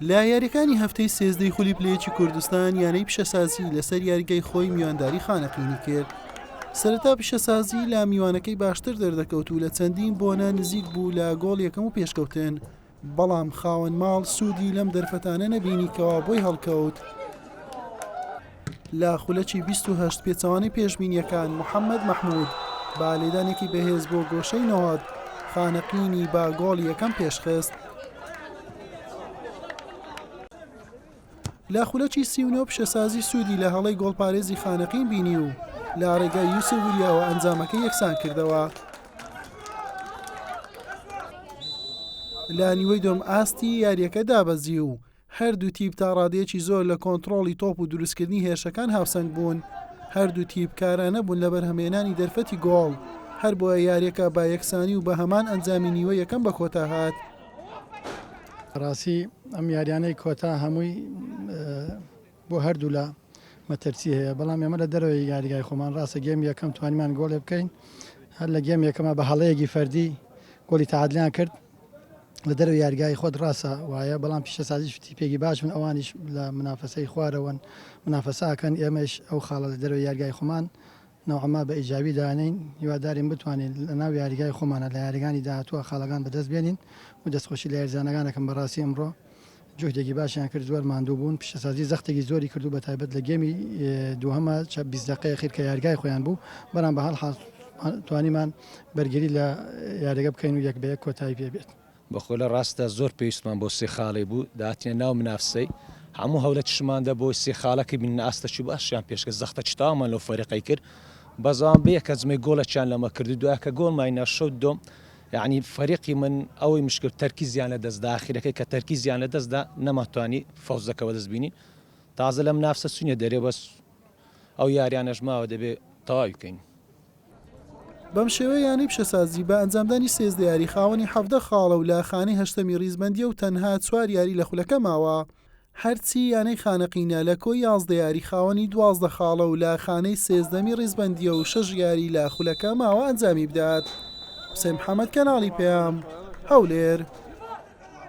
لا یاریەکانی هەفتەی سێزدەی خولی پلەیەکی کوردستان یانەی پیشەسازی لەسەر یاریگای خۆی میوانداری خانەقینی کرد. سەرەتا پیشەسازی لا میوانەکەی باشتر دەردەکەوت و لە چەندین بۆنە نزیک بوو لە گۆڵ یەکەم و پێشکەوتن، بەڵام خاوەن ماڵ سوودی لەم دەرفەتانە نەبینیکەوە بۆی هەڵکەوت. لا خولەکی 28 پێچەوانەی پێشبینیەکان محەممەد مەحموود با لێدانێکی بەهێز بۆ گۆشەی نەهات خانەقینی با گۆڵ یەکەم پێشخست. لا خولەکی 39 پیشەسازی سوودی لە هەڵەی گۆڵپارێزی خانەقین بینی و لا ڕێگای یوسف وریاوە ئەنجامەکەی یەکسان کردەوە. لا نیوەی دۆم ئاستی یاریەکە دابەزی و هەردوو تیپ تا ڕادەیەکی زۆر لە کۆنتڕۆڵی تۆپ و دروستکردنی هێرشەکان هاوسەنگ بوون. هەردوو تیپ کارانە بوون لە بەرهەمێنانی دەرفەتی گۆڵ، هەر بۆیە یاریەکە با یەکسانی و بە هەمان ئەنجامی نیوە یەکەم بە کۆتا هات. ڕاستی ئەم یاریانەی کۆتا هەمووی بۆ هەردوو لە مەترسی هەیە، بەڵام ئێمە لە دەرەوەی یاریگای خۆمان ڕاستە گێم یەکەم توانیمان گۆڵێ بکەین، هەر لە گێم یەکەمە بە هەڵەیەکی فەردی گۆڵی تەعادلیان کرد لە دەرەوەی یاریگای خۆت ڕاستە وایە، بەڵام پیشەسازی تیپێکی باش من ئەوانیش لە منافەسەی خوارەوەن منافەساکەن، ئێمەش ئەو خاڵە لە دەرەوەی یاریگای خۆمان نەوەما بە ئیجابی دانین هیوادارین بتوانین لە ناو یاریگای خۆمانە لە یاریگانی داهاتووە خاڵەکان بەدەست بێنین و دەستخۆشی لە یاریزانەکانەکەم بەڕاستی ئەمڕۆ جوهدێکی باشیان کرد، زۆر ماندوو بوون، پیشەسازی زەختێکی زۆری کردو بە تایبەت لە گێمی دووهەمە 20 دقەیە خیر کە یاریگای خۆیان بوو، بەڵام بە هەڵ توانیمان بەرگری لە یاریگە بکەین و یەک بە یەک کۆتایی پێ بێت. بەخۆ لە ڕاستە زۆر پێویستمان بۆ سێ خاڵی بوو داهاتینە ناو منافسەی هەموو هەولە چشماندا بۆ سێ خاڵەکە بین ئاستەچی باشیان پێشکە زەختە چتامان لەو فەرقەی کرد بەزان بەیە کە جمەی گۆڵەکیان لەمە کردی دوای کە گۆڵمای نەشەوت دۆم، یعنی فەریقی من ئەوەی مشکل تەرکیزیان لە دەستدا ئاخیرەکەی کە تەرکیزیان لە دەستدا نەماتوانی فەوزەکەەوە دەست بینین تازە لە منافسە چونیە دەرێ بەس ئەو یاریانەش ماوە دەبێت تەواوی بکەین. بەم شێوەیە یانەی پیشەسازی بە ئەنجامدانی سێزدە یاری خاوەنی 17 خاڵە و لە خانەی هەشتەمی ڕیزبەندیە و تەنها 4 یاری لە خولەکە ماوە. هەرچی یانەی خانەقینە لە کۆی 11 یاری خاوەنی 12 خاڵە و لە خانەی سێزدەمی ڕیزبەندیە و 6 یاری لە خولەکە ماوە ئەنجامی بدات. حوسێن محەممەد کەناڵی پێام هەولێر.